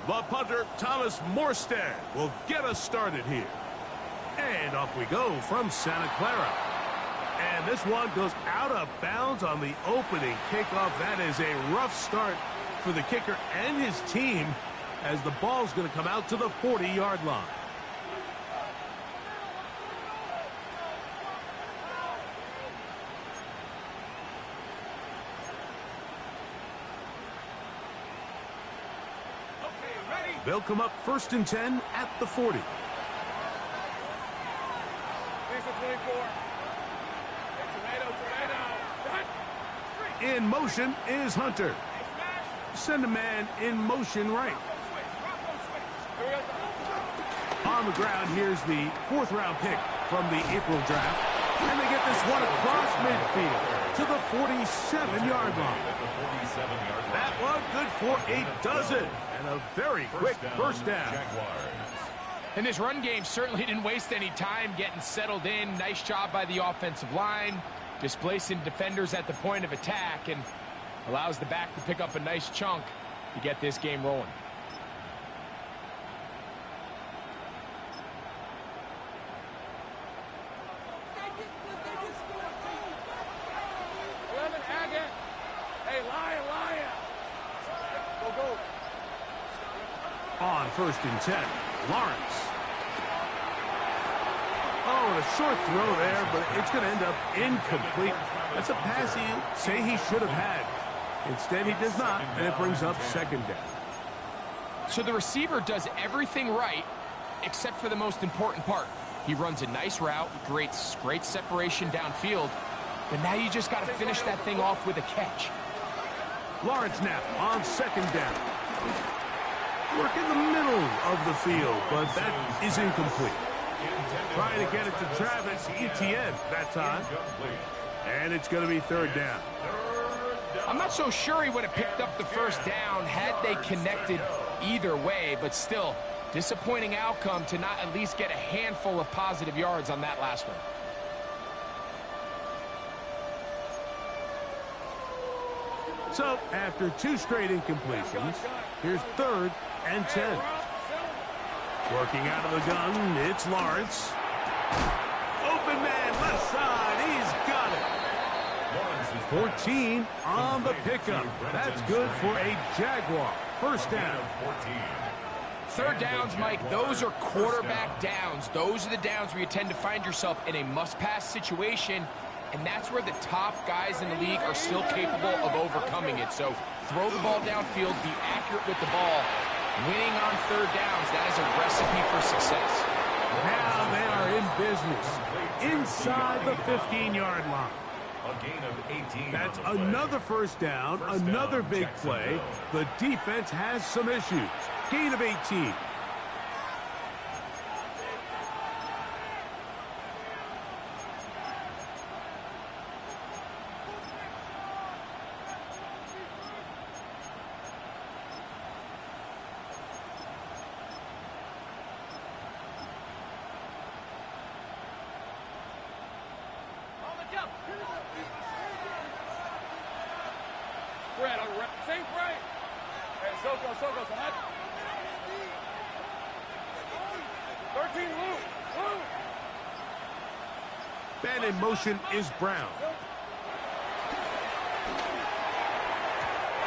The punter, Thomas Morstead, will get us started here. And off we go from Santa Clara. And this one goes out of bounds on the opening kickoff. That is a rough start for the kicker and his team as the ball's going to come out to the 40-yard line. They'll come up 1st and 10 at the 40. In motion is Hunter. Send a man in motion right. On the ground, here's the 4th-round pick from the April draft. And they get this one across midfield to the 47-yard line. That one good for a dozen. And a very quick first down. And this run game certainly didn't waste any time getting settled in. Nice job by the offensive line, displacing defenders at the point of attack, and allows the back to pick up a nice chunk to get this game rolling. On 1st and 10, Lawrence. Oh, a short throw there, but it's going to end up incomplete. That's a pass he say he should have had. Instead, he does not, and it brings up 2nd down. So the receiver does everything right, except for the most important part. He runs a nice route, great separation downfield, but now you just got to finish that thing off with a catch. Lawrence now on 2nd down. Work in the middle of the field, but that is incomplete. Trying to get it to Travis Etienne that time. And it's going to be 3rd down. I'm not so sure he would have picked up the first down had they connected either way, but still, disappointing outcome to not at least get a handful of positive yards on that last one. So, after 2 straight incompletions, here's 3rd and 10. Working out of the gun, it's Lawrence. Open man, left side, he's got it. 14 on the pickup. That's good for a Jaguar. 1st down. 3rd downs, Mike, those are quarterback downs. Those are the downs where you tend to find yourself in a must-pass situation, and that's where the top guys in the league are still capable of overcoming it. So throw the ball downfield, be accurate with the ball. Winning on 3rd downs, that is a recipe for success. Now they are in business inside the 15-yard line. That's another 1st down, another big play. The defense has some issues. Gain of 18. Man in motion is Brown.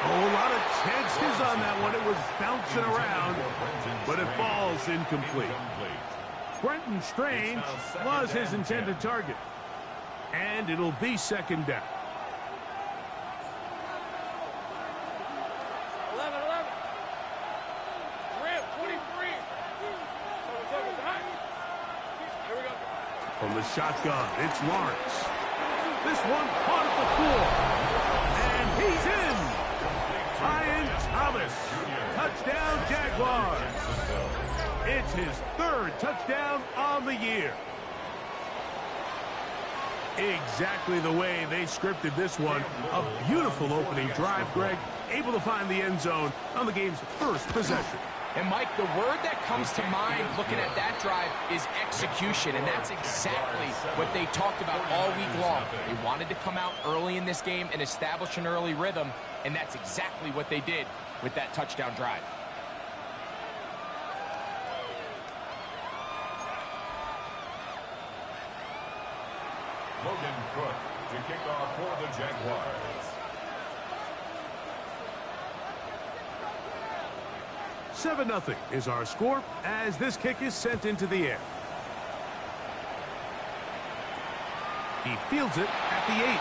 Oh, a lot of chances on that one. It was bouncing around, but it falls incomplete. Brenton Strange was his intended target. And it'll be 2nd down. 11. Rip, 23. Here we go. From the shotgun, it's Lawrence. This one caught at the 4. And he's in. Ryan Thomas. Touchdown, Jaguars. It's his 3rd touchdown on the year. Exactly the way they scripted this one. A beautiful opening drive, Greg. Able to find the end zone on the game's 1st possession. And, Mike, the word that comes to mind looking at that drive is execution, and that's exactly what they talked about all week long. They wanted to come out early in this game and establish an early rhythm, and that's exactly what they did with that touchdown drive. Cook to kick off for the Jaguars. 7-0 is our score as this kick is sent into the air. He fields it at the 8.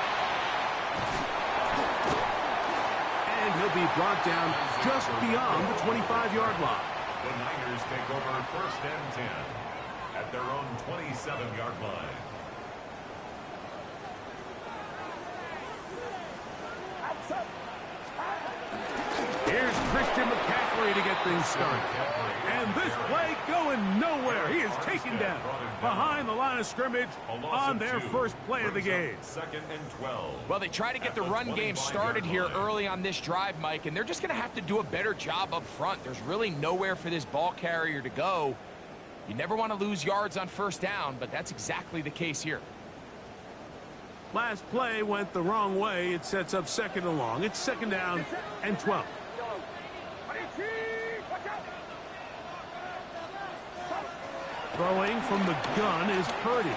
And he'll be brought down just beyond the 25-yard line. The Niners take over 1st and 10 at their own 27-yard line. Here's Christian McCaffrey to get things started. And this play going nowhere. He is taken down behind the line of scrimmage on their first play of the game. 2nd and 12. Well, they try to get the run game started here early on this drive, Mike, and they're just going to have to do a better job up front. There's really nowhere for this ball carrier to go. You never want to lose yards on 1st down, but that's exactly the case here. Last play went the wrong way. It sets up 2nd and long. It's 2nd down and 12. Throwing from the gun is Purdy.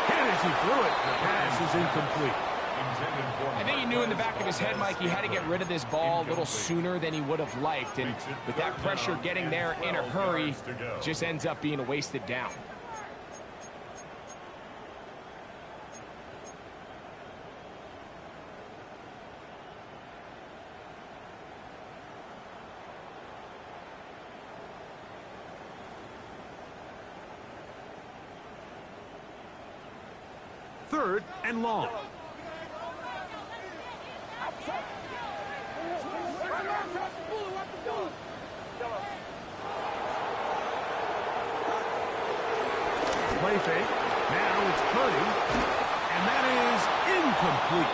Hit as he threw it. The pass is incomplete. I think he knew in the back of his head, Mike, he had to get rid of this ball a little sooner than he would have liked. And with that pressure getting there in a hurry, it just ends up being a wasted down. Third and long. Play fake. Now it's Purdy. And that is incomplete.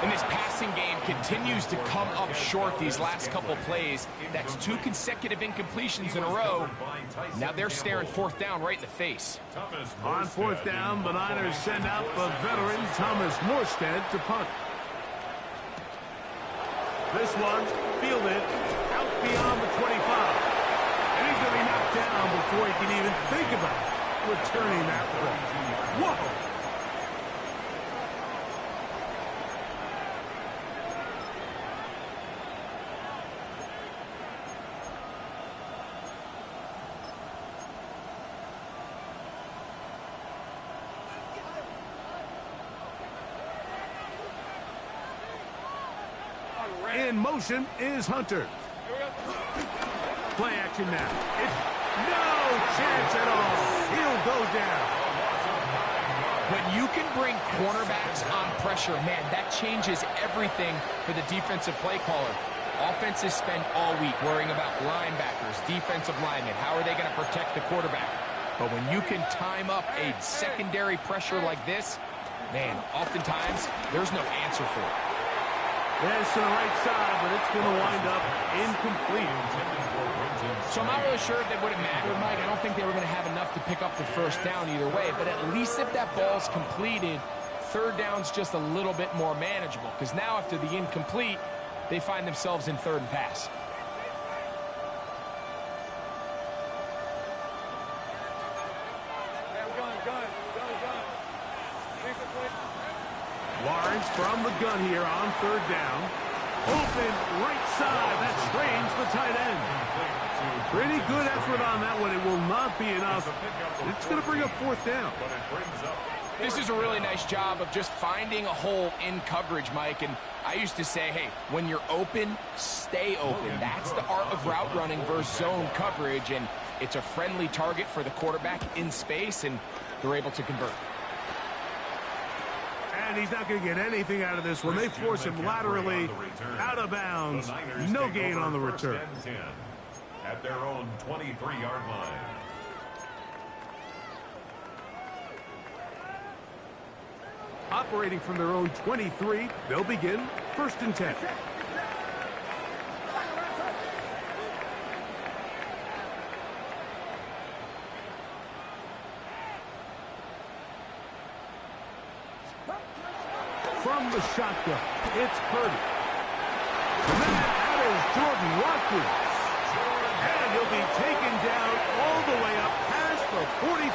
And this passing game continues to come up short these last couple plays. That's 2 consecutive incompletions in a row. Now they're staring 4th down right in the face. On 4th down, the Niners send out the veteran Thomas Morstead to punt. This one fielded out beyond the 25. And he's going to be knocked down before he can even think about returning that ball. Whoa! In motion is Hunter. Play action now. It's no chance at all. He'll go down. When you can bring cornerbacks on pressure, man, that changes everything for the defensive play caller. Offenses spend all week worrying about linebackers, defensive linemen. How are they going to protect the quarterback? But when you can time up a secondary pressure like this, man, oftentimes there's no answer for it. This to the right side, but it's going to wind up incomplete. So I'm not really sure if that would have mattered, Mike. I don't think they were going to have enough to pick up the 1st down either way. But at least if that ball's completed, 3rd down's just a little bit more manageable. Because now after the incomplete, they find themselves in 3rd and pass. Lawrence from the gun here on 3rd down. Open right side. That strains the tight end. Pretty good effort on that one. It will not be enough. It's going to bring up 4th down. This is a really nice job of just finding a hole in coverage, Mike. And I used to say, hey, when you're open, stay open. That's the art of route running versus zone coverage. And it's a friendly target for the quarterback in space, and they're able to convert. And he's not going to get anything out of this one. They force him laterally out of bounds. No gain on the return. At their own 23-yard line. Operating from their own 23, they'll begin 1st and 10. From the shotgun, it's Purdy. And then that is Jordan Watkins. And he'll be taken down all the way up past the 45.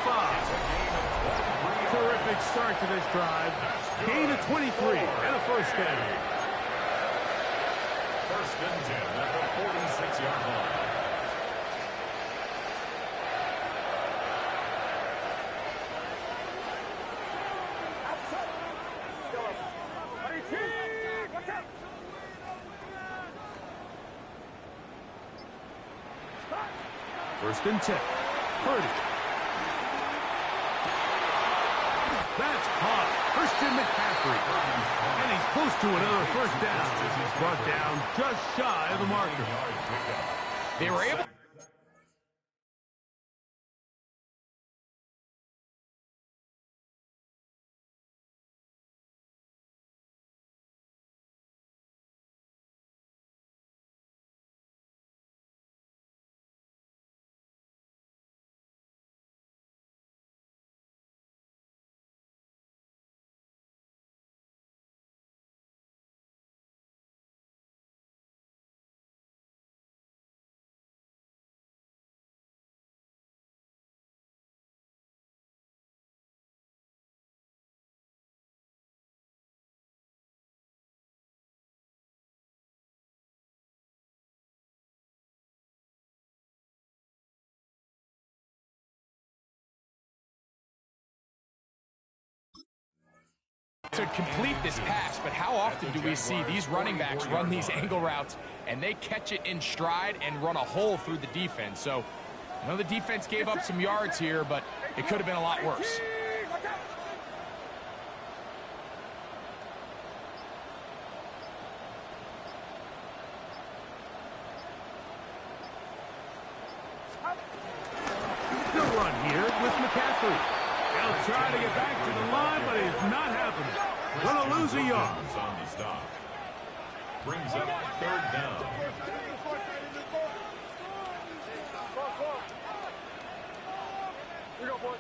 Terrific start to drive. Gain of 23 and a first down. First and 10 at the 46-yard line. First and 10. Purdy. That's caught. Christian McCaffrey. And he's close to another first down as he's brought down just shy of the marker. They were able... to complete this pass, but how often do we see these running backs run these angle routes and they catch it in stride and run a hole through the defense? So I know the defense gave up some yards here, but it could have been a lot worse. Good run here with McCaffrey. He'll try to get back to the line, but it's not happening. Gonna lose a yard. On the stop. Brings up third down. We go, boys.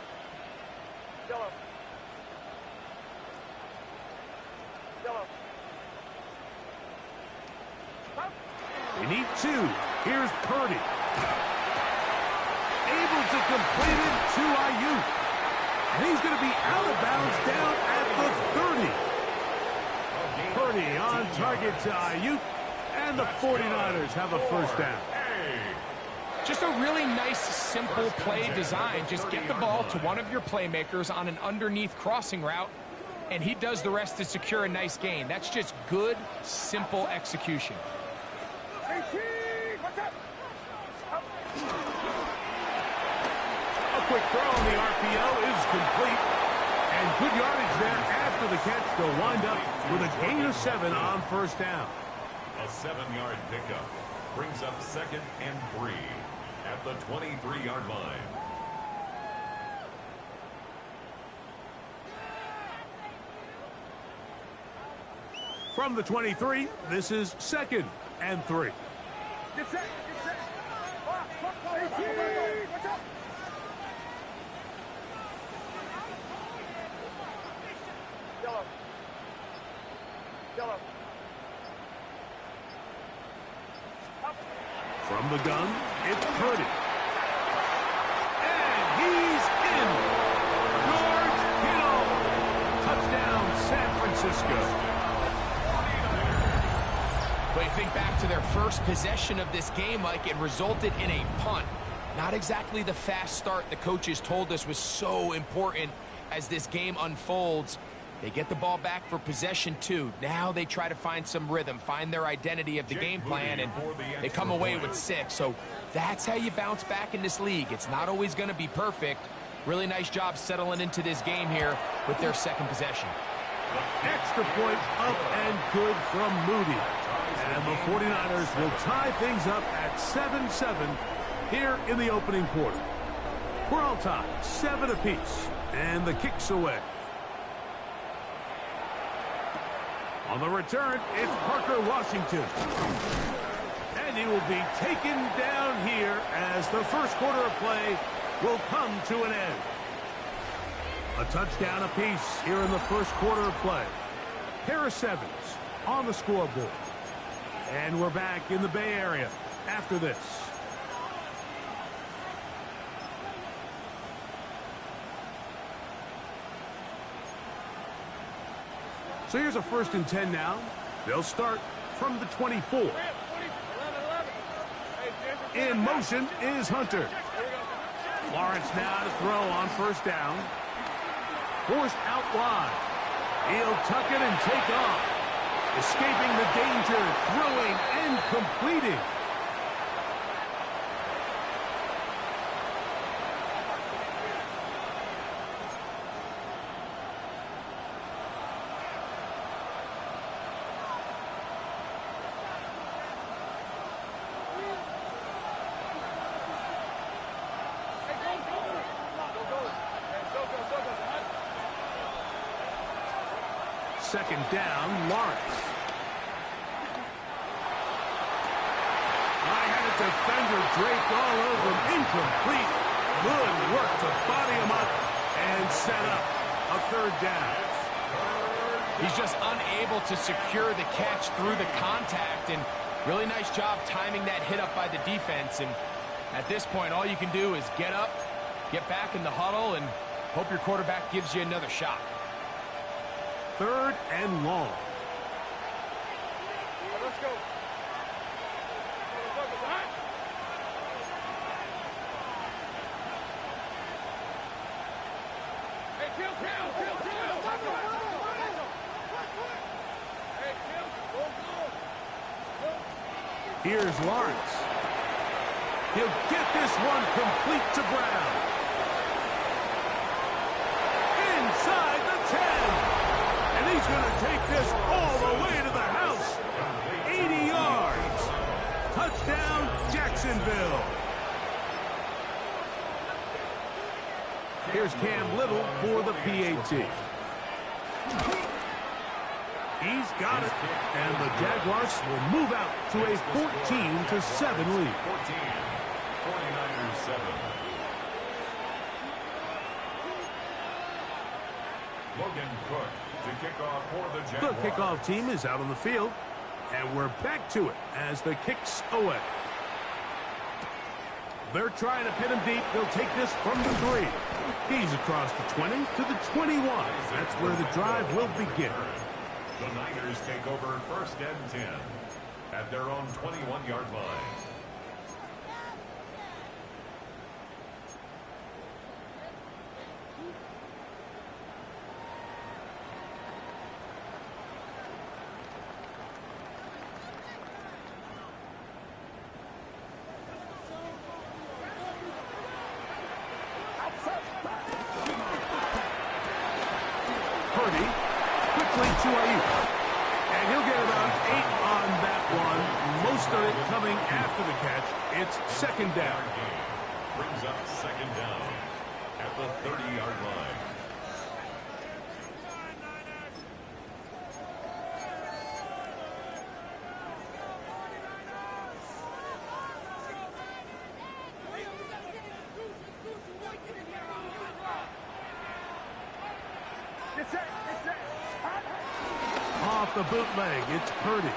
Yellow. Yellow. They need two. Here's Purdy. Able to complete it to Ayuk. And he's going to be out of bounds down at the 30. Purdy on target to Ayuk. And the 49ers have a first down. Just a really nice, simple play design. Just get the ball to one of your playmakers on an underneath crossing route, and he does the rest to secure a nice gain. That's just good, simple execution. A quick throw on the RPO is complete. And good yardage there after the catch to wind up with a gain of 7 on first down. A 7-yard pickup brings up second and 3 at the 23-yard line. From the 23, this is second and 3. Get set. Get set. Watch out. Yellow. Yellow. From the gun, it's Purdy. And he's in. George Kittle. Touchdown, San Francisco. But you think back to their first possession of this game, Mike, it resulted in a punt. Not exactly the fast start the coaches told us was so important as this game unfolds. They get the ball back for possession 2. Now they try to find some rhythm, find their identity of the game plan, and they come away with 6. So that's how you bounce back in this league. It's not always going to be perfect. Really nice job settling into this game here with their second possession. Extra point up and good from Moody. And the 49ers will tie things up at 7-7 here in the opening quarter. We're all tied, 7 apiece, and the kick's away. On the return, it's Parker Washington. And he will be taken down here as the first quarter of play will come to an end. A touchdown apiece here in the first quarter of play. Harris Evans on the scoreboard. And we're back in the Bay Area after this. So here's a 1st and 10 now. They'll start from the 24. In motion is Hunter. Lawrence now to throw on 1st down. Forced out wide. He'll tuck it and take off. Escaping the danger, throwing and completing. Second down, Lawrence. Right-handed defender draped all over him. Incomplete. Good work to body him up and set up a 3rd down. He's just unable to secure the catch through the contact, and really nice job timing that hit up by the defense. And at this point, all you can do is get up, get back in the huddle, and hope your quarterback gives you another shot. 3rd and long. Let's go. Hey, kill. Hey, kill. Here's Lawrence. He'll get this one complete to Brown. Inside the 10. And he's going to take this all the way to the house. 80 yards. Touchdown, Jacksonville. Here's Cam Little for the PAT. He's got it. And the Jaguars will move out to a 14-7 lead. 49ers 7. Logan Cook to kick off for the The Jaguars. kickoff team is out on the field, and we're back to it as the kick's away. They're trying to pin him deep. They'll take this from the 3. He's across the 20 to the 21. That's where the drive will begin. The Niners take over 1st and 10 at their own 21-yard line. Quickly to Ayuk. And he'll get about 8 on that one. Most of it coming after the catch. It's 2nd down. Brings up 2nd down at the 30-yard line. Off the bootleg, it's Purdy. A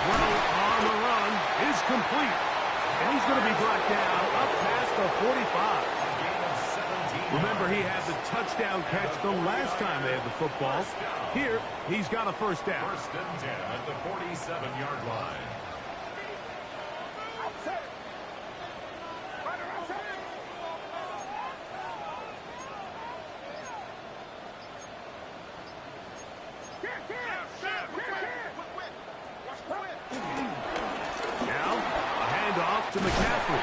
throw on the run is complete. And he's going to be brought down up past the 45. Remember, he had the touchdown catch the last time they had the football. Here, he's got a 1st down. 1st and 10 at the 47-yard line. Now, a handoff to McCaffrey.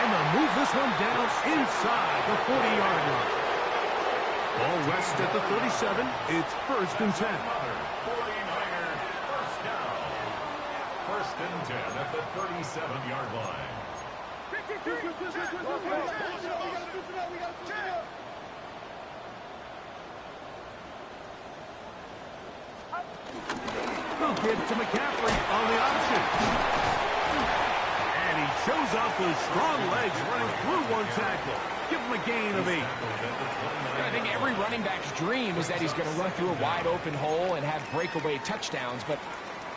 And they'll move this one down inside the 40-yard line. Ball rests at the 37. It's 1st and 10. 49ers 1st down. 1st and 10 at the 37-yard line. They'll give to McCaffrey on the option. And he shows off those strong legs running through one tackle. Give him a gain of 8. I think every running back's dream is that he's going to run through a wide open hole and have breakaway touchdowns, but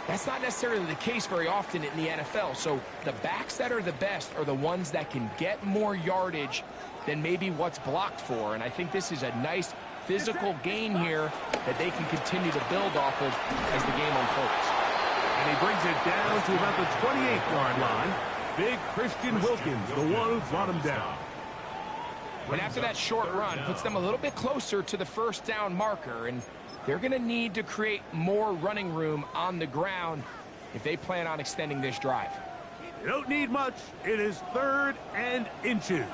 that's not necessarily the case very often in the NFL. So the backs that are the best are the ones that can get more yardage than maybe what's blocked for. And I think this is a nice physical gain here that they can continue to build off of as the game unfolds. And he brings it down to about the 28-yard line. Big Christian Wilkins, the one who brought him down. And after that short run, puts them a little bit closer to the first down marker, and they're going to need to create more running room on the ground if they plan on extending this drive. You don't need much. It is 3rd and inches.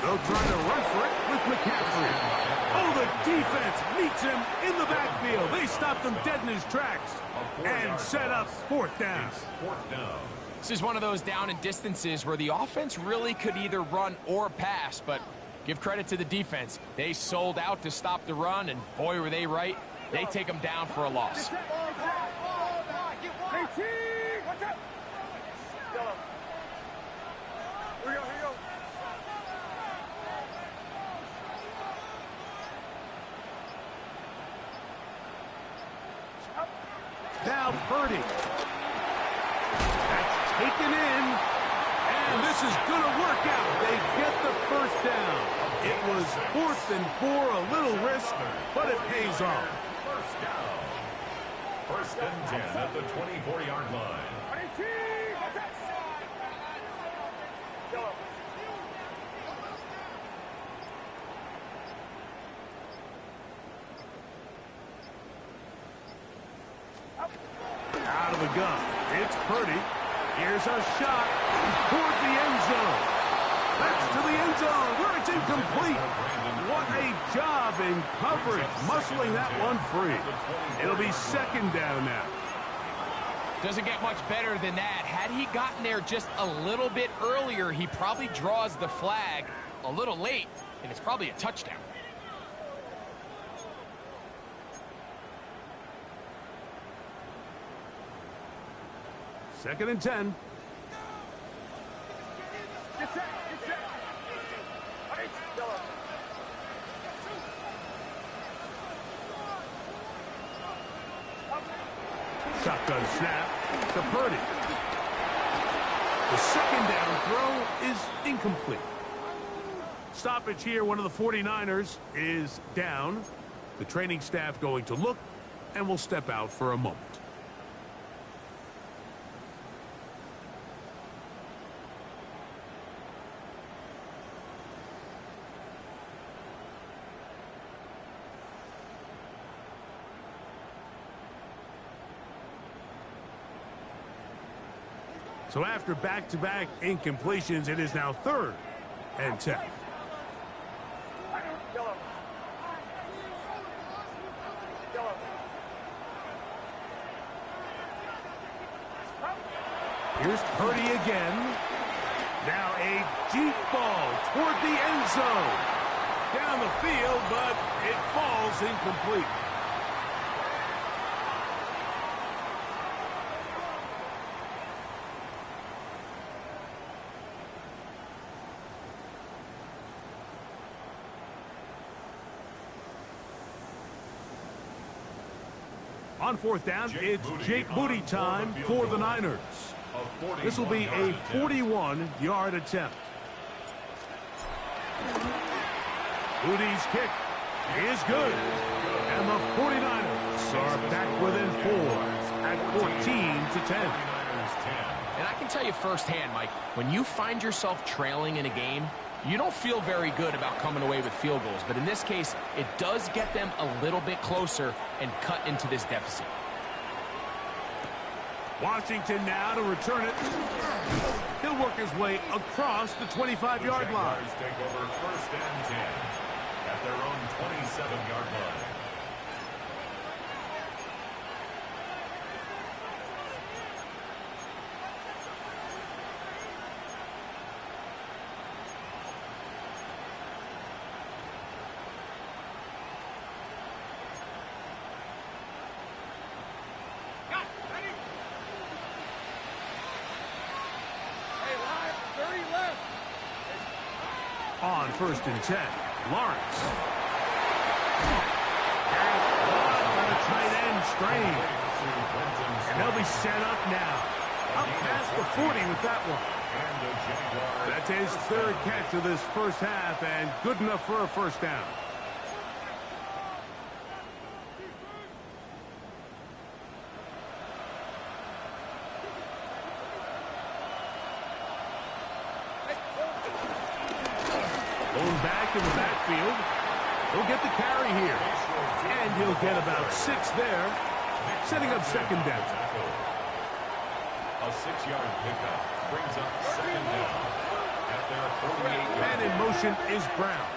They'll try to run for it with McCaffrey. Oh, the defense meets him in the backfield. They stopped him dead in his tracks and set up 4th down. This is one of those down and distances where the offense really could either run or pass, but give credit to the defense. They sold out to stop the run, and boy, were they right. They take them down for a loss. Now Purdy. That's taken in. And this is going to work out. They get the first down. It was 4th and 4, a little risk, but it pays off. First down. 1st and 10 at the 24-yard line. Out of the gun. It's Purdy. Here's a shot toward the end zone. That's to the end zone where it's incomplete. What a job in coverage, muscling that one free. It'll be 2nd down now. Doesn't get much better than that. Had he gotten there just a little bit earlier, he probably draws the flag a little late, and it's probably a touchdown. Second and 10. Shotgun snap to Purdy. The 2nd down throw is incomplete. Stoppage here. One of the 49ers is down. The training staff going to look and will step out for a moment. So after back-to-back incompletions, it is now 3rd and 10. Here's Purdy again. Now a deep ball toward the end zone. Down the field, but it falls incomplete. On 4th down, it's Jake Moody time for the Niners. This will be a 41-yard attempt. Moody's kick is good. And the 49ers are back within 4 at 14-10. And I can tell you firsthand, Mike, when you find yourself trailing in a game, you don't feel very good about coming away with field goals. But in this case, it does get them a little bit closer and cut into this deficit. Washington now to return it. He'll work his way across the 25-yard line. Take over 1st and 10 at their own 27-yard line. On 1st and 10, Lawrence. strain. And they'll be set up now. Up past the 40 with that one. That's his third catch of this first half, and good enough for a first down. Going back in the backfield. He'll get the carry here. And he'll get about 6 there, setting up second down. A 6-yard pickup brings up second down at their 48-yard. Man in motion is Brown.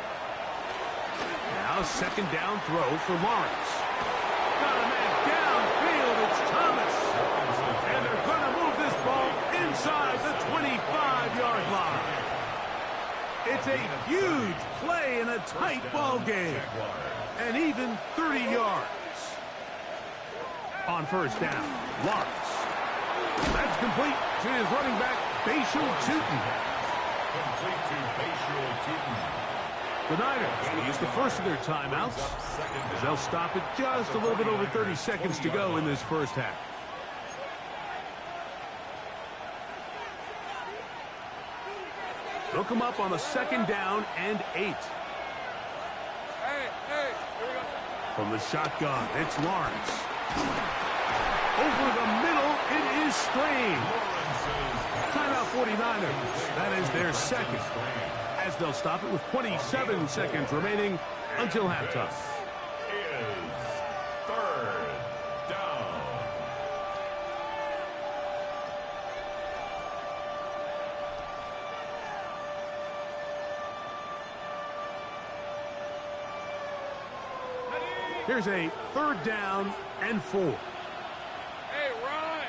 Now second down throw for Lawrence. Got a man downfield. It's Thomas. And they're going to move this ball inside the 25-yard line. It's a huge play in a tight ball game. And even 30 yards. On first down, Lawrence. That's complete to his running back, Bashal Tootin. Complete to Bashal Tootin. The Niners will use the first of their timeouts as they'll stop it just a little bit over 30 seconds to go in this first half. They'll come up on a second down and 8. Hey, here we go. From the shotgun, it's Lawrence. Over the middle, it is Strain. Timeout 49ers. That is their second. As they'll stop it with 27 seconds remaining until halftime. Is third down. Here's a third down and 4. Hey, Ron.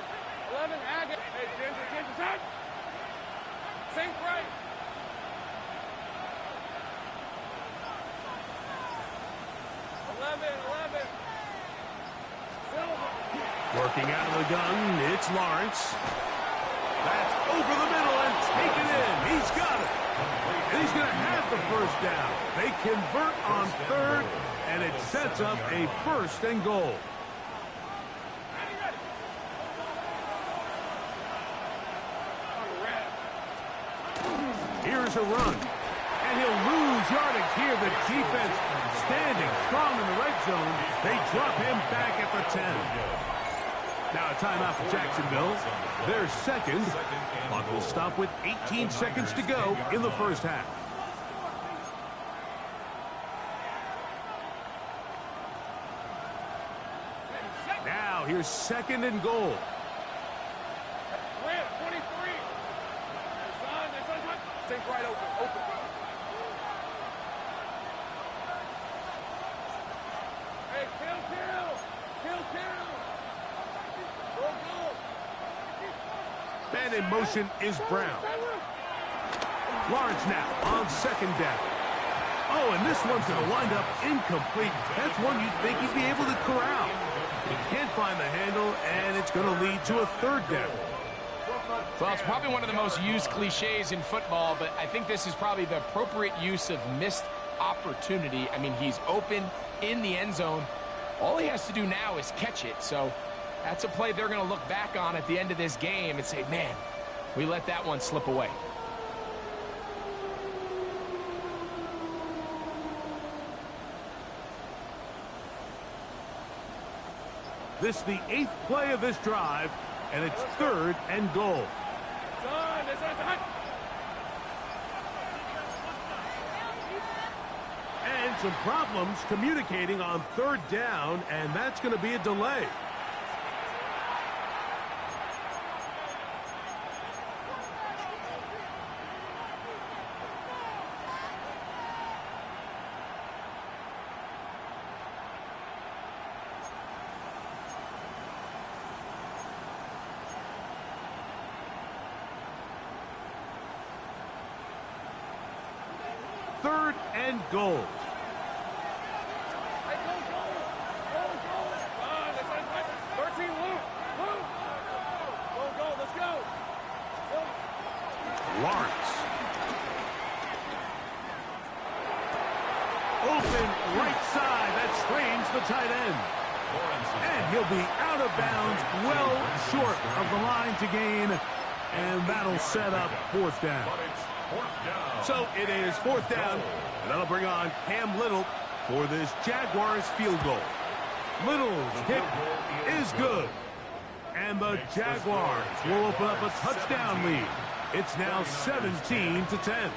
11, Haggett. Hey, Ginger, time. Sink right. Working out of the gun, it's Lawrence. That's over the middle and taken in. He's got it. And he's going to have the first down. They convert on third, and it sets up a first and goal. Here's a run. And he'll lose yardage here. The defense standing strong in the red zone. They drop him back at the 10. Now a timeout for Jacksonville. Their second. Clock will stop with 18 seconds to go in the first half. Now here's second and goal. Grant, 23. Sink right open. Hey, kill. Go. Man in motion is Brown. Lawrence now on second down. Oh, and this one's going to wind up incomplete. That's one you'd think he'd be able to corral. He can't find the handle, and it's going to lead to a third down. Well, it's probably one of the most used cliches in football, but I think this is probably the appropriate use of missed opportunity. I mean, he's open in the end zone. All he has to do now is catch it. So that's a play they're going to look back on at the end of this game and say, man, we let that one slip away. This is the 8th play of this drive, and it's third and goal. And some problems communicating on third down, and that's going to be a delay. Third and goal. Hey, go. 13, Luke. Go, let's go. Lawrence. Open right side. That strains the tight end. And he'll be out of bounds, well short of the line to gain. And that'll set up fourth down. So it is fourth down, and that'll bring on Cam Little for this Jaguars field goal. Little's kick is good. And the Jaguars will open up a touchdown lead. It's now 17-10.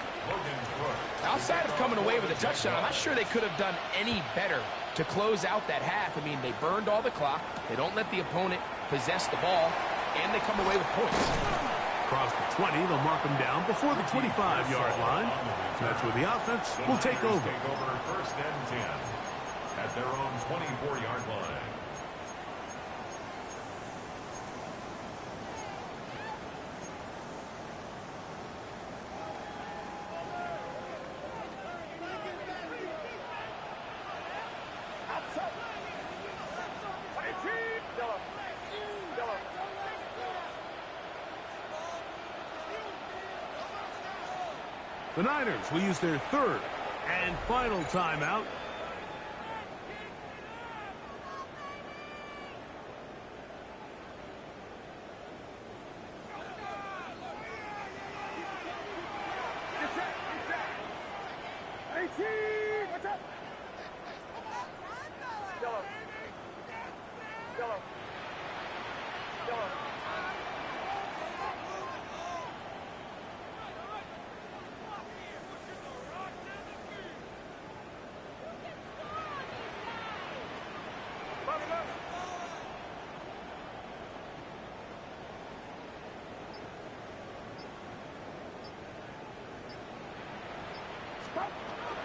Outside of coming away with a touchdown, I'm not sure they could have done any better to close out that half. I mean, they burned all the clock. They don't let the opponent possess the ball, and they come away with points. Across the 20, they'll mark them down before the 25-yard line. That's where the offense will take over. First and 10 at their own 24-yard line. The Niners will use their third and final timeout.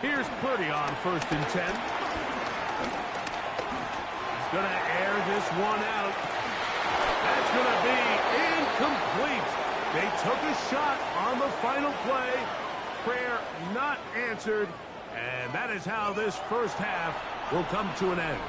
Here's Purdy on first and 10. He's going to air this one out. That's going to be incomplete. They took a shot on the final play. Prayer not answered. And that is how this first half will come to an end.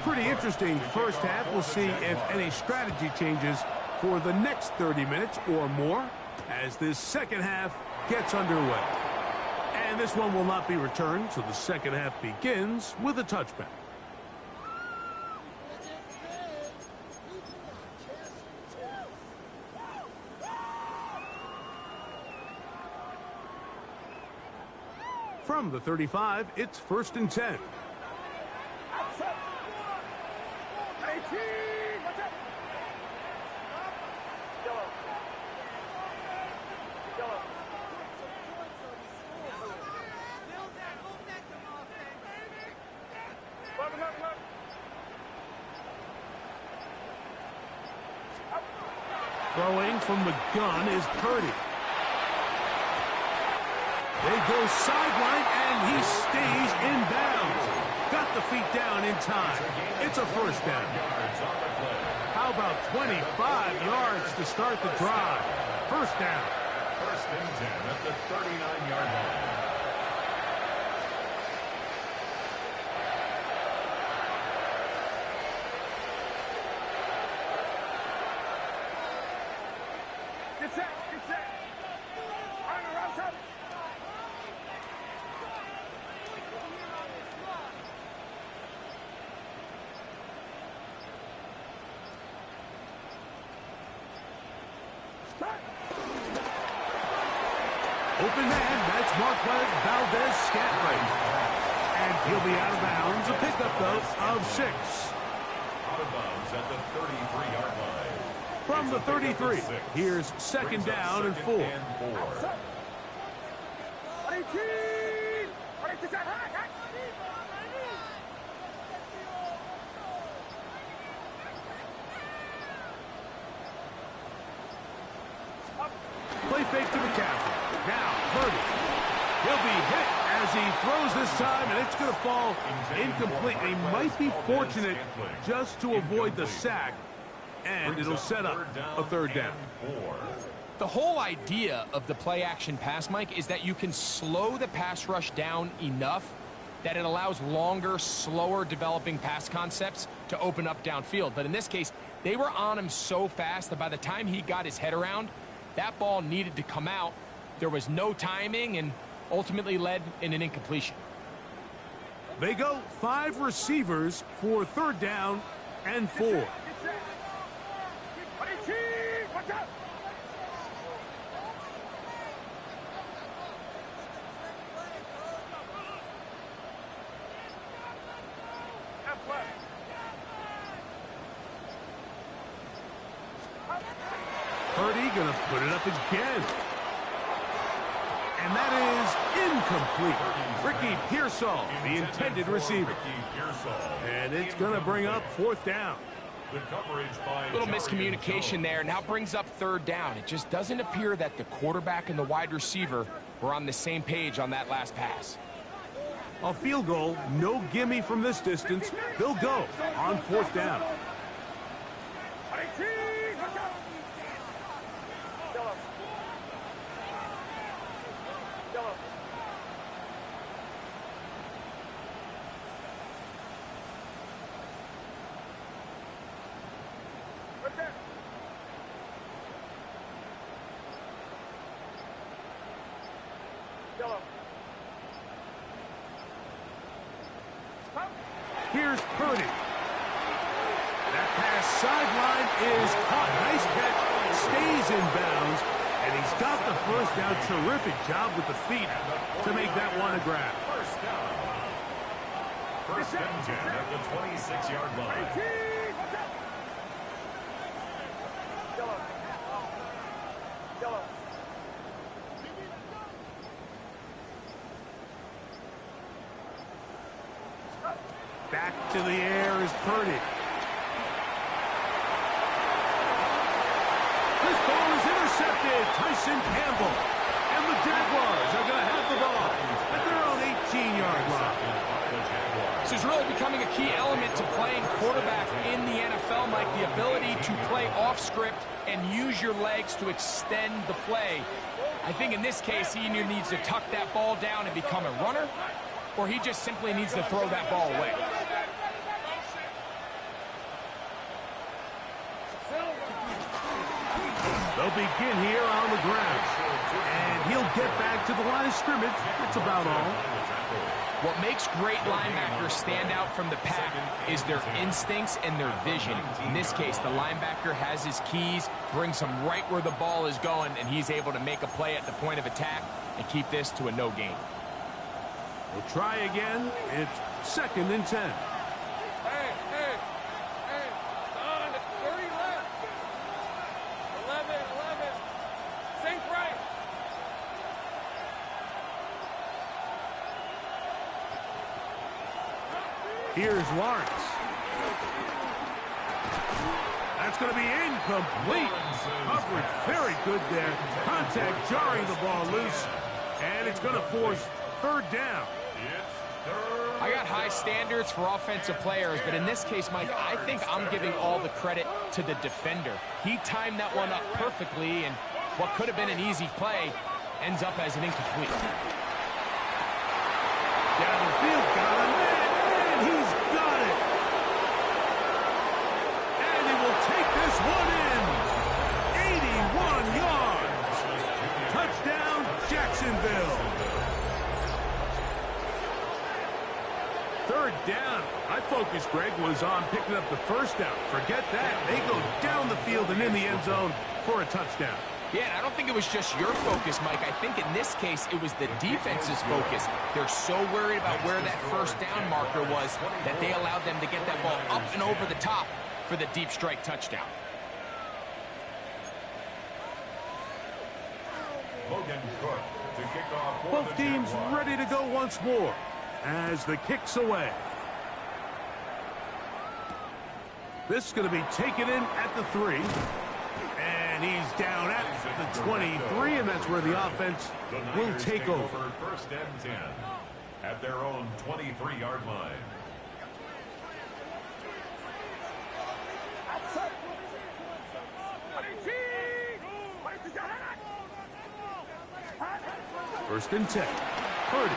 Pretty interesting first half. We'll see if any strategy changes for the next 30 minutes or more as this second half gets underway. And this one will not be returned, so the second half begins with a touchback. From the 35, it's first and 10. Throwing from the gun is Purdy. They go sideline, and he stays in bounds. Got the feet down in time. It's a first down. How about 25 yards to start the drive? First down. First and 10 at the 39-yard line. Open man, that's Marquez Valdez-Scantling. And he'll be out of bounds. A pickup, though, of 6. Out of bounds at the 33-yard line. From the 33, here's second down and 4. Play fake to McCaffrey. Now, Purdy. He'll be hit as he throws this time, and it's going to fall incomplete. He might be fortunate just to avoid the sack, and it'll set up a third down. The whole idea of the play-action pass, Mike, is that you can slow the pass rush down enough that it allows longer, slower developing pass concepts to open up downfield. But in this case, they were on him so fast that by the time he got his head around, that ball needed to come out. There was no timing and ultimately led in an incompletion. They go 5 receivers for 3rd down and 4. Purdy gonna put it up again. And that is incomplete. Ricky Pearsall, the intended receiver. And it's gonna bring up 4th down. A little miscommunication there. Now brings up 3rd down. It just doesn't appear that the quarterback and the wide receiver were on the same page on that last pass. A field goal, no gimme from this distance. They'll go on 4th down. Here's Purdy. That pass sideline is caught. Nice catch. Stays in bounds. And he's got the 1st down. Terrific job with the feet to make that one a grab. 1st and 10 at the 26-yard line. Back to the air is Purdy. This ball is intercepted. Tyson Campbell. And the Jaguars are going to have the ball at their own 18-yard line. This is really becoming a key element to playing quarterback in the NFL, Mike. The ability to play off script and use your legs to extend the play. I think in this case, he either needs to tuck that ball down and become a runner, or he just simply needs to throw that ball away. They'll begin here on the ground. And he'll get back to the line of scrimmage. That's about all. What makes great linebackers stand out from the pack is their instincts and their vision. In this case, the linebacker has his keys, brings him right where the ball is going, and he's able to make a play at the point of attack and keep this to a no gain. We'll try again. It's 2nd and 10. Hey, son, 30 left. 11. Sink right. Here's Lawrence. That's going to be incomplete. Coverage very good there. Contact jarring the ball loose. And it's going to force 3rd down. I got high standards for offensive players, but in this case, Mike, I think I'm giving all the credit to the defender. He timed that one up perfectly, and what could have been an easy play ends up as an incomplete. Down the field, got him, and he's got it. And he will take this one in. 81 yards. Touchdown, Jacksonville. 3rd down. My focus, Greg, was on picking up the 1st down. Forget that. They go down the field and in the end zone for a touchdown. Yeah, and I don't think it was just your focus, Mike. I think in this case, it was the defense's focus. They're so worried about where that 1st down marker was that they allowed them to get that ball up and over the top for the deep strike touchdown. Logan Cook to kick off for Both the teams Jaguars. ready to go once more as the kick's away. This is going to be taken in at the 3. And he's down at the 23, and that's where the offense will take over. 1st and 10 at their own 23-yard line. First and 10. Purdy.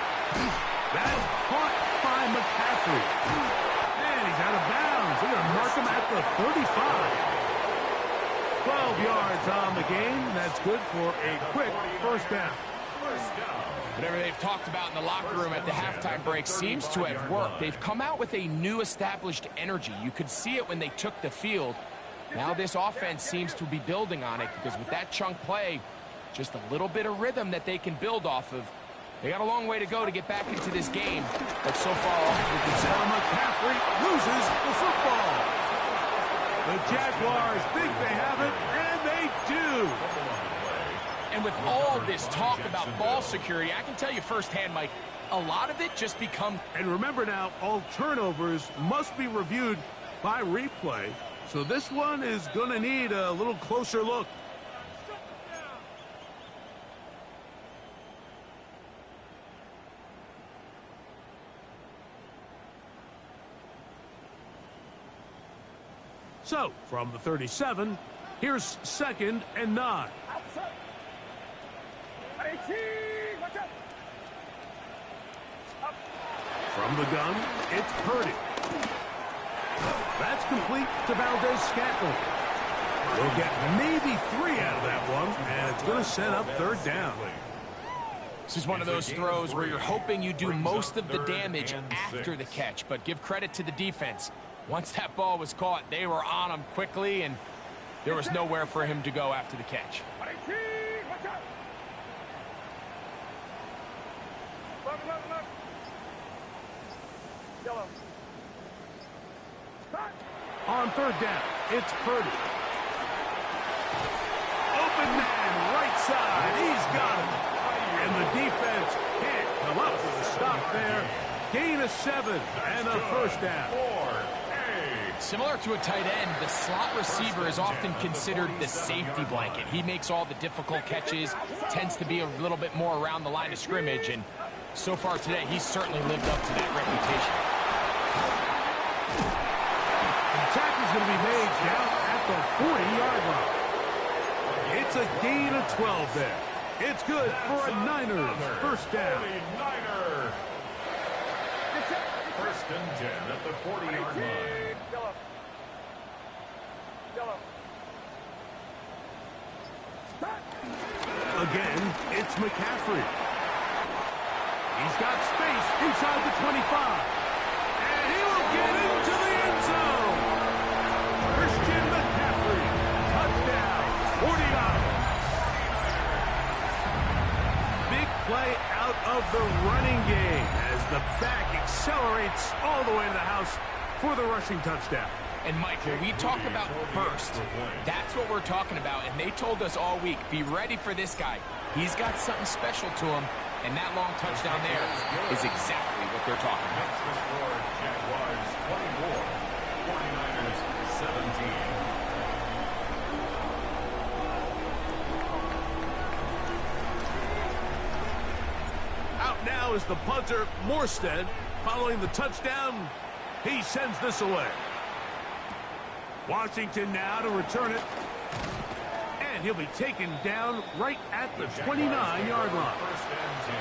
That's caught by McCaffrey. And And he's out of bounds. They're going to mark him at the 35. 12 yards on the game. That's good for a quick first down. Whatever they've talked about in the locker room at the halftime break seems to have worked. They've come out with a new established energy. You could see it when they took the field. Now this offense seems to be building on it because with that chunk play, just a little bit of rhythm that they can build off of. They got a long way to go to get back into this game, but so far off to a good start. McCaffrey loses the football. The Jaguars think they have it, and they do. And with all this talk about ball security, I can tell you firsthand, Mike, a lot of it just becomes... And remember now, all turnovers must be reviewed by replay, so this one is going to need a little closer look. So, from the 37, here's 2nd and 9. From the gun, it's Purdy. That's complete to Valdez-Scantling. We'll get maybe 3 out of that one, and it's going to set up 3rd down. This is one of those throws where you're hoping you do most of the damage after the catch, but give credit to the defense. Once that ball was caught, they were on him quickly, and there was nowhere for him to go after the catch. On 3rd down, it's Purdy. Open man, right side. He's got him. And the defense can't come up with a stop there. Gain of 7 and a 1st down. Similar to a tight end, the slot receiver is often considered the safety blanket. He makes all the difficult catches, tends to be a little bit more around the line of scrimmage, and so far today, he's certainly lived up to that reputation. The tackle is going to be made down at the 40-yard line. It's a gain of 12 there. It's good for a Niners 1st down. 1st and 10 at the 40-yard line. Again, it's McCaffrey. He's got space inside the 25. And he will get into the end zone. Christian McCaffrey. Touchdown. 40 yards. Big play out of the running game as the back accelerates all the way to the house for the rushing touchdown. And, Mike, when we talk about burst, that's what we're talking about. And they told us all week, be ready for this guy. He's got something special to him, and that long touchdown there is exactly what they're talking about. That's the score, Jaguars 24, 49ers 17. Out now is the punter, Morstead. Following the touchdown, he sends this away. Washington now to return it. And he'll be taken down right at the 29-yard line. 1st and 10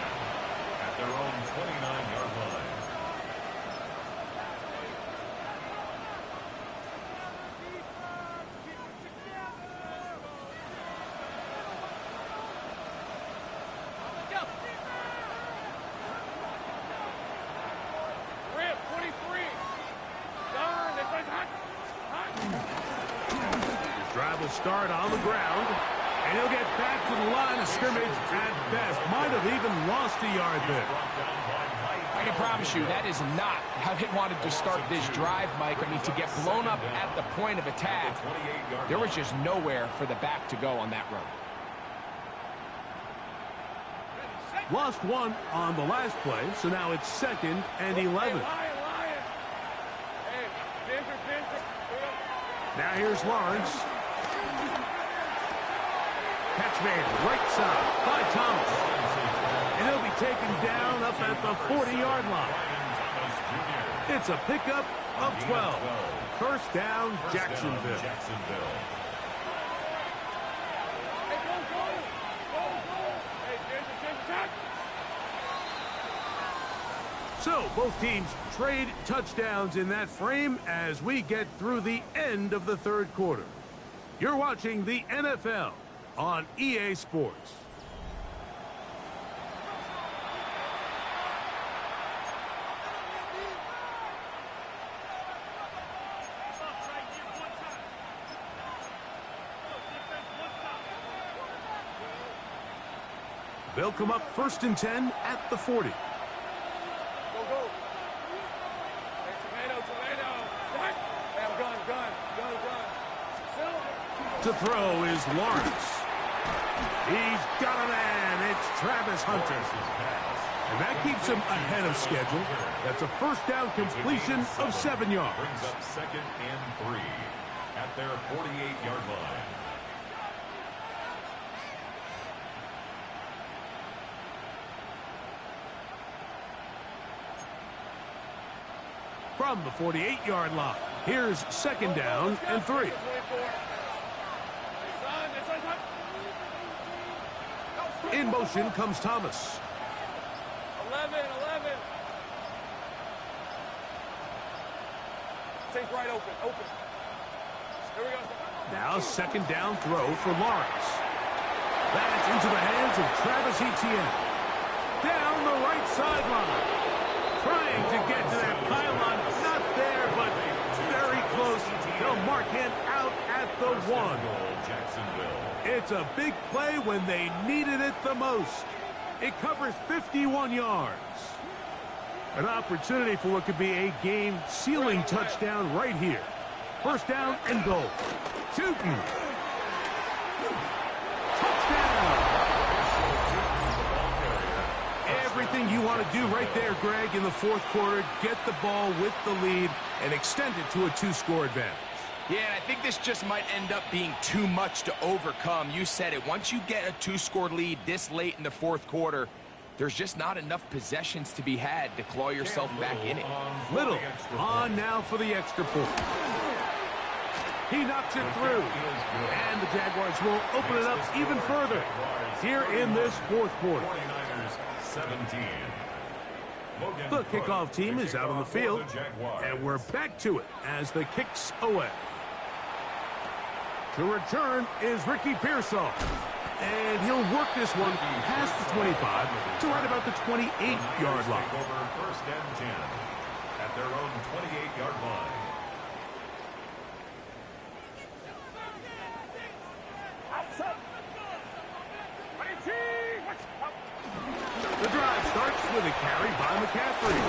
at their own 29-yard line. Rip, 23. Darn, this is hot. His drive will start on the ground. And he'll get back to the line of scrimmage at best. Might have even lost a yard there. I can promise you that is not how they wanted to start this drive, Mike. I mean, to get blown up at the point of attack, there was just nowhere for the back to go on that run. Lost 1 on the last play, so now it's 2nd and 11. Hey, Ginger. Now here's Lawrence. Catch made right side by Thomas. And he'll be taken down up at the 40-yard line. It's a pickup of 12. 1st down, Jacksonville. Hey, go. Hey, Ginger, touch. So, both teams trade touchdowns in that frame as we get through the end of the third quarter. You're watching the NFL on EA Sports. They'll come up 1st and 10 at the 40. Go, go. Hey, tomato. What? Hey, gun. To throw is Lawrence. He's got a man. It's Travis Hunter. And that keeps him ahead of schedule. That's a first down completion of 7 yards. Brings up 2nd and 3 at their 48-yard line. From the 48-yard line, here's 2nd down and 3. In motion comes Thomas. 11. Take right open. Here we go. Now 2nd down throw for Lawrence. That's into the hands of Travis Etienne. Down the right sideline. Trying to get to that pylon. Not there, but very close. They'll mark him out at the 1. It's a big play when they needed it the most. It covers 51 yards. An opportunity for what could be a game-sealing touchdown right here. 1st down and goal. Shooting. Touchdown. Everything you want to do right there, Greg, in the 4th quarter. Get the ball with the lead and extend it to a 2-score advantage. Yeah, I think this just might end up being too much to overcome. You said it. Once you get a 2-score lead this late in the 4th quarter, there's just not enough possessions to be had to claw yourself back in it. Little on now for the extra point. He knocks it through. And the Jaguars will open it up even further here in this 4th quarter. 17. The kickoff team is out on the field, and we're back to it as the kick's away. To return is Ricky Pearsall, and he'll work this one past the 25 to right about the 28-yard line. Over 1st and 10 at their own 28-yard line. The drive starts with a carry by McCaffrey.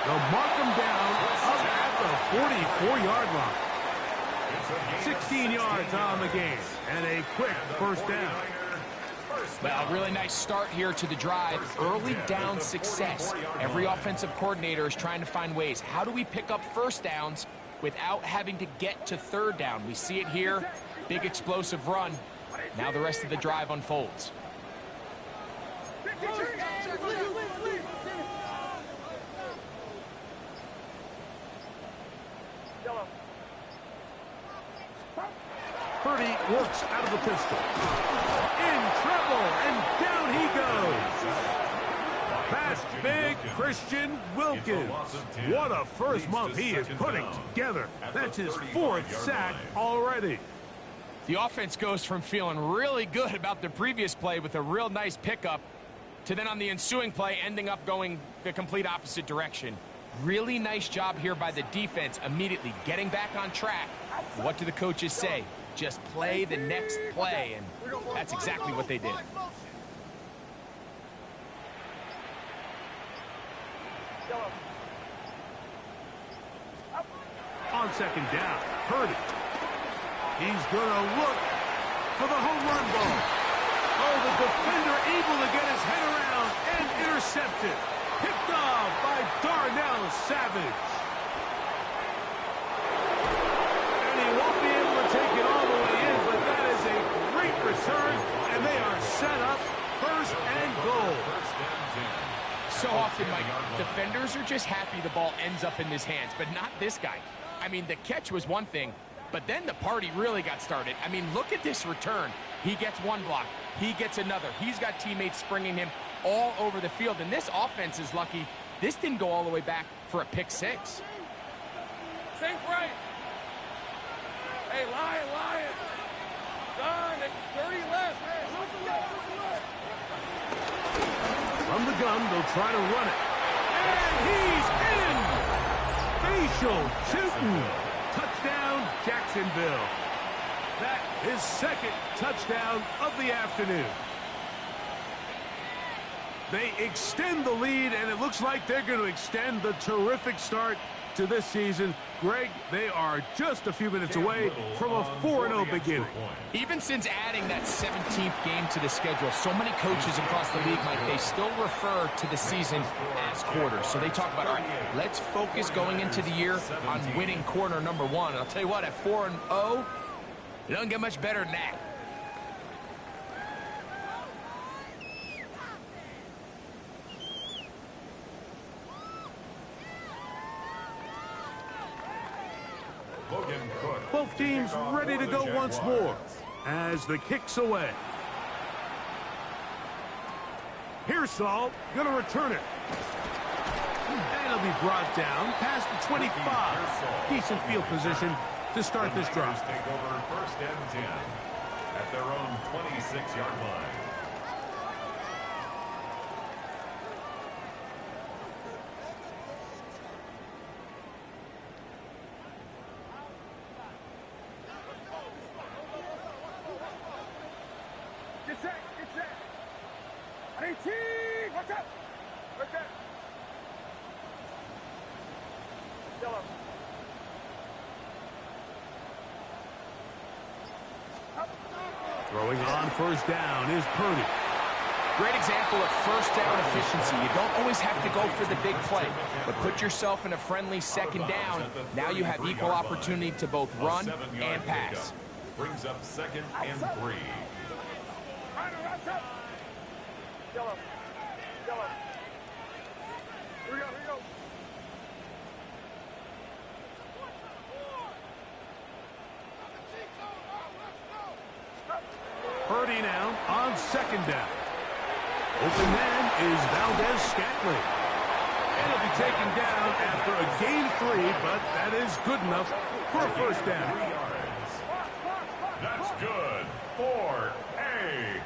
They'll mark him down up at the 44-yard line. 16 yards on the game, and a quick 1st down. Well, a really nice start here to the drive. Early down success. Every offensive coordinator is trying to find ways. How do we pick up 1st downs without having to get to 3rd down? We see it here. Big explosive run. Now the rest of the drive unfolds. Purdy works out of the pistol. In trouble, and down he goes. That's big Christian Wilkins. What a first month he is putting together. That's his 4th sack already. The offense goes from feeling really good about the previous play with a real nice pickup to then on the ensuing play ending up going the complete opposite direction. Really nice job here by the defense immediately getting back on track. What do the coaches say? Just play the next play, and that's exactly what they did. On 2nd down, Purdy. He's going to look for the home run ball. Oh, the defender able to get his head around and intercepted. Picked off by Darnell Savage. And he won't be able to take it all the way in, but that is a great return, and they are set up 1st and goal. So often, Mike, defenders are just happy the ball ends up in his hands, but not this guy. I mean, the catch was one thing, but then the party really got started. I mean, look at this return. He gets one block. He gets another. He's got teammates springing him all over the field, and this offense is lucky this didn't go all the way back for a pick six. Think right. Hey, Lion. Done. 30 left. From the gun, they'll try to run it. And he's in! Facial shooting. Touchdown, Jacksonville. That is second touchdown of the afternoon. They extend the lead, and it looks like they're going to extend the terrific start to this season. Greg, they are just a few minutes away from a 4-0 beginning. Even since adding that 17th game to the schedule, so many coaches across the league, Mike, they still refer to the season as quarters. So they talk about, all right, let's focus going into the year on winning quarter number one. And I'll tell you what, at 4-0, it doesn't get much better than that. Both teams ready to go once more as the kick's away. Pearsall going to return it. And it'll be brought down past the 25. Decent field position to start this drive. Take over first and 10 at their own 26-yard line. Get set. 18. Watch out. Right there. Yellow. Throwing on first down is Purdy. Great example of first down efficiency. You don't always have to go for the big play, but put yourself in a friendly second down. Now you have equal opportunity to both run and pass. Brings up second and 3. Yellow. Here we go. Purdy now on second down. Open man is Valdez-Scantling. And he'll be taken down after a gain 3, but that is good enough for a first down. 3 yards. That's good for a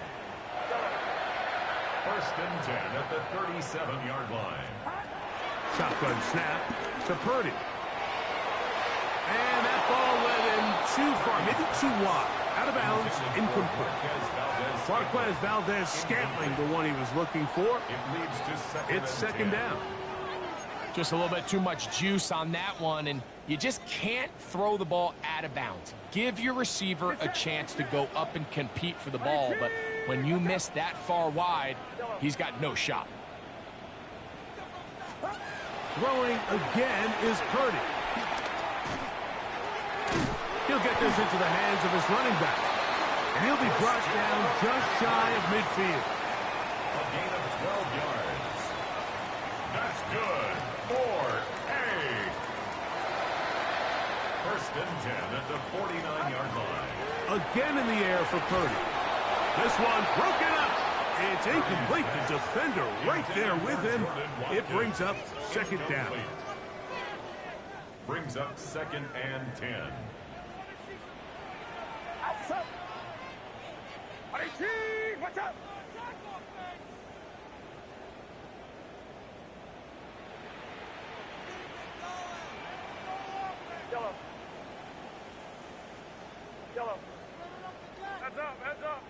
first and 10 at the 37-yard line. Shotgun snap to Purdy. And that ball went in too far, maybe too wide. Out of bounds, incomplete. Marquez Valdez-Scantling, the one he was looking for. It's second down. Just a little bit too much juice on that one, and you just can't throw the ball out of bounds. Give your receiver a chance to go up and compete for the ball, but when you miss that far wide, he's got no shot. Throwing again is Purdy. He'll get this into the hands of his running back. And he'll be brought down just shy of midfield. A gain of 12 yards. That's good for a first and 10 at the 49-yard line. Again in the air for Purdy. This one broken up. It's incomplete. The defender right there with him. It brings up second down. Brings up second and 10. 18. Watch out. Yellow. Heads up.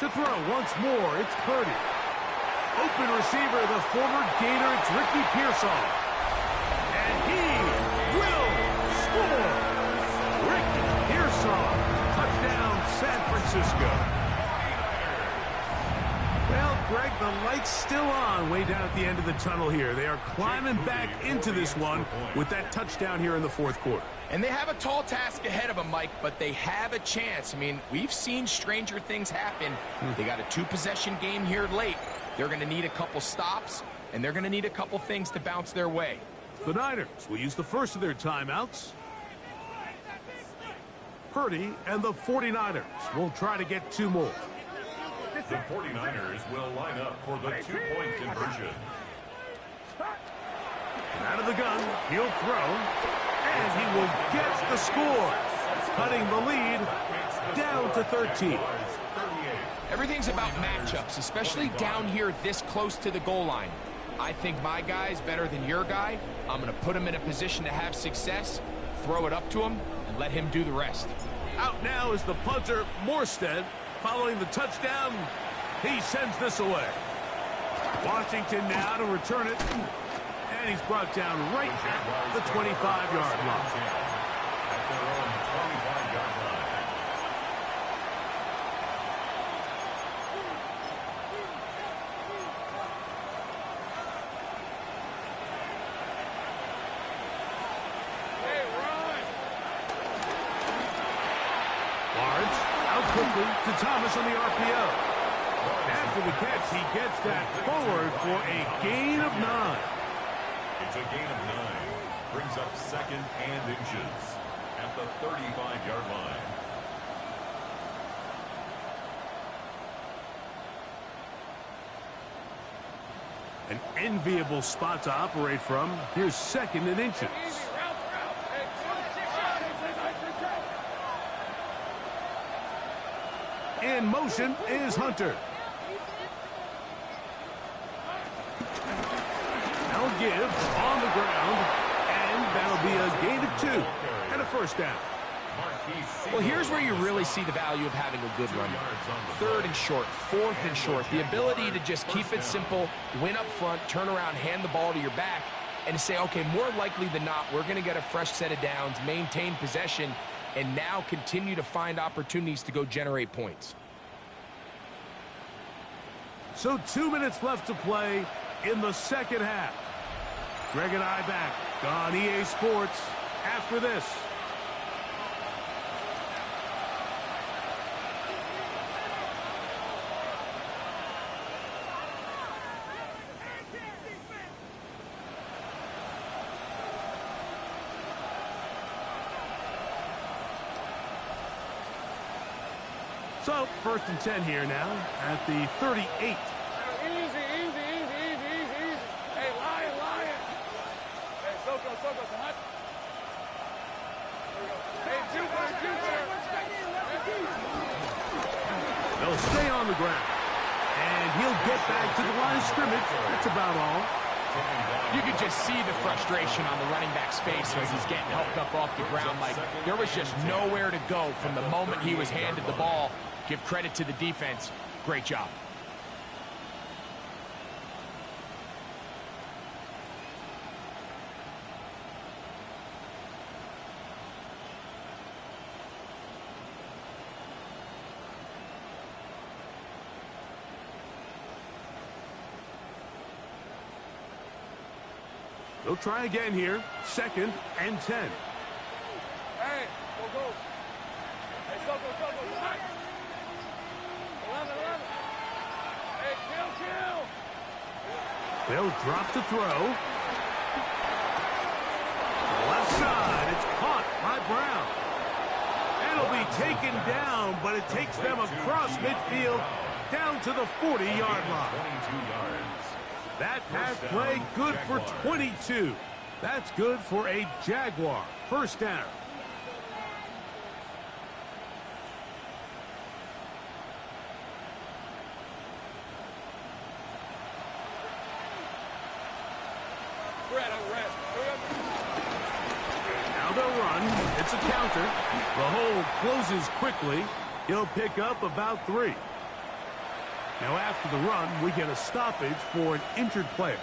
To throw once more, it's Purdy. Open receiver, the former Gator, it's Ricky Pearsall. And he will score. Ricky Pearsall, touchdown San Francisco. Well, Greg, the light's still on way down at the end of the tunnel here. They are climbing back into this one with that touchdown here in the fourth quarter. And they have a tall task ahead of them, Mike, but they have a chance. I mean, we've seen stranger things happen. They got a 2-possession game here late. They're going to need a couple stops, and they're going to need a couple things to bounce their way. The Niners will use the first of their timeouts. Purdy and the 49ers will try to get 2 more. The 49ers will line up for the 2-point conversion. And out of the gun, he'll throw, and he will get the score, cutting the lead down to 13. Everything's about matchups, especially down here this close to the goal line. I think my guy's better than your guy. I'm going to put him in a position to have success, throw it up to him, and let him do the rest. Out now is the punter, Morstead. Following the touchdown, he sends this away. Washington now to return it. And he's brought down right at the 25-yard line. At their own 25-yard line. Hey, run! Large, out quickly to Thomas on the RPO. After the catch, he gets that forward for a gain of 9. It's a gain of 9. Brings up 2nd and inches at the 35-yard line. An enviable spot to operate from. Here's 2nd and inches. Easy, route. Hey, In motion is Hunter. Now give on the ground, and that'll be a gain of 2 and a first down. Well, here's where you really see the value of having a good run. 3rd and short, 4th and short. The ability to just keep it simple, win up front, turn around, hand the ball to your back, and say, okay, more likely than not, we're going to get a fresh set of downs, maintain possession, and now continue to find opportunities to go generate points. So 2 minutes left to play in the second half. Greg and I back on EA Sports after this. So, 1st and 10 here now at the 38. Easy. Hey, lion. Hey, Soko, Hunt. Hey, Jupiter. They'll stay on the ground. And he'll get back to the line of scrimmage. That's about all. You could just see the frustration on the running back's face as he's getting helped up off the ground. Like, there was just nowhere to go from the moment he was handed the ball. Give credit to the defense. Great job. They'll try again here. 2nd and 10. Hey, go. Hey, Soko, Hunt. 11. Hey, kill. They'll drop to throw. Left side, it's caught by Brown. It'll be taken down, but it takes them across midfield down to the 40-yard line. 22 yards. That pass play good for 22. That's good for a Jaguar first down. Now they'll run. It's a counter. The hole closes quickly. He'll pick up about 3. Now after the run, we get a stoppage for an injured player.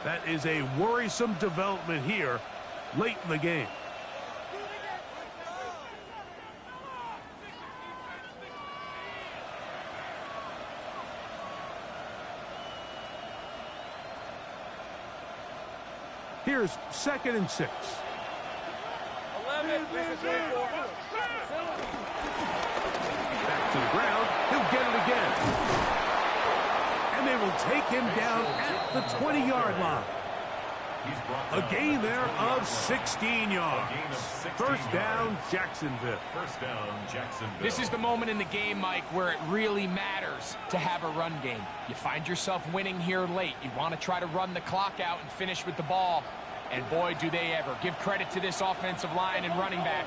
That is a worrisome development here late in the game. Here's 2nd and 6. 11. Back to the ground. He'll get it again. And they will take him down at the 20-yard line. A gain there of 16 yards. First down, Jacksonville. First down, Jacksonville. This is the moment in the game, Mike, where it really matters to have a run game. You find yourself winning here late. You want to try to run the clock out and finish with the ball. And boy, do they ever. Give credit to this offensive line and running back.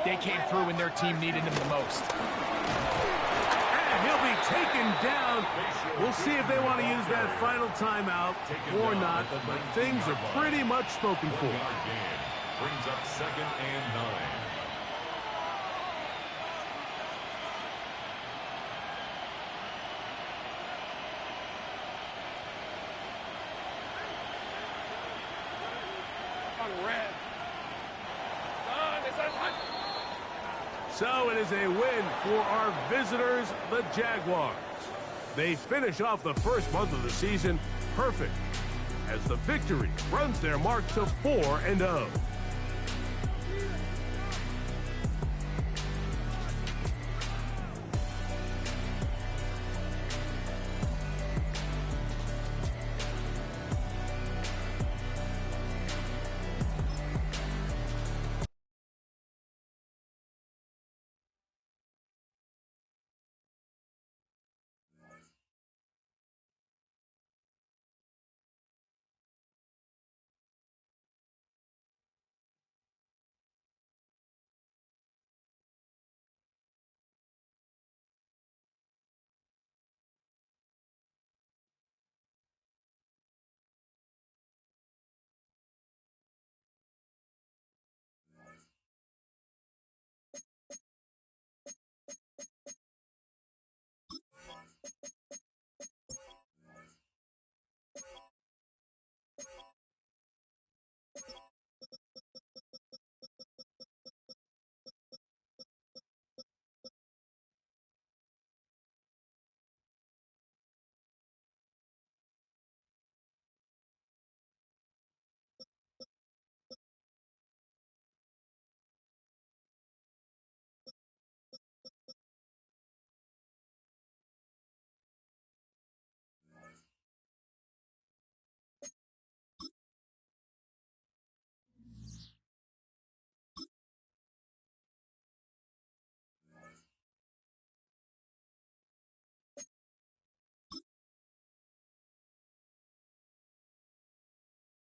They came through when their team needed them the most. And he'll be taken down. We'll see if they want to use that final timeout or not, but things are pretty much spoken for. Brings up 2nd and 9. So it is a win for our visitors, the Jaguars. They finish off the first month of the season perfect as the victory runs their mark to 4-0.